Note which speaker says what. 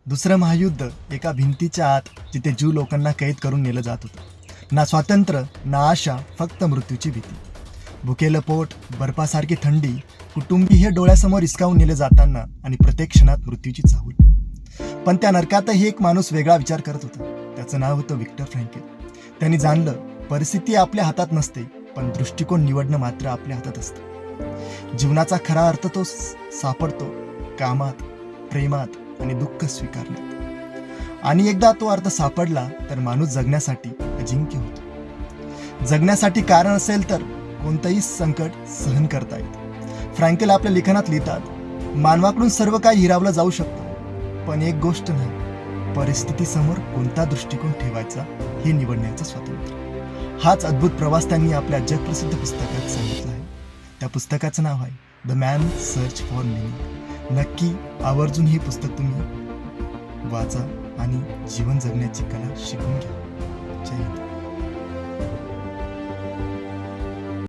Speaker 1: दुसरं महायुद्ध एका भिंतीच्या आत, जिथे जीव लोकांना कैद करून नेलं जात होतं. ना स्वातंत्र्य ना आशा, फक्त मृत्यूची भीती. भुकेलं पोट, बर्फासारखी थंडी, कुटुंबी हे डोळ्यासमोर हिसकावून नेले जाताना आणि प्रत्येक क्षणात मृत्यूची चाहूल. पण त्या नरकातही एक माणूस वेगळा विचार करत होता. त्याचं नाव होतं विक्टर फ्रँकेल. त्यांनी जाणलं, परिस्थिती आपल्या हातात नसते, पण दृष्टिकोन निवडणं मात्र आपल्या हातात असतं. जीवनाचा खरा अर्थ तो सापडतो कामात, प्रेमात आणि दुःख स्वीकारण्यात. आणि एकदा तो अर्थ सापडला तर माणूस जगण्यासाठी अजिंक्य होतो. जगण्यासाठी कारण असेल तर कोणतंही संकट सहन करता येतं. फ्रँकेल आपल्या लिखाणात लिहितात, मानवाकडून सर्व काही हिरावलं जाऊ शकतं, पण एक गोष्ट नाही, परिस्थितीसमोर कोणता दृष्टिकोन ठेवायचा हे निवडण्याचं स्वातंत्र्य. हाच अद्भुत प्रवास त्यांनी आपल्या जगप्रसिद्ध पुस्तकात सांगितला आहे. त्या पुस्तकाचं नाव आहे the man search for meaning. नक्की आवर्जून हे पुस्तक तुम्ही वाचा आणि जीवन जगण्याची कला शिकून घ्या.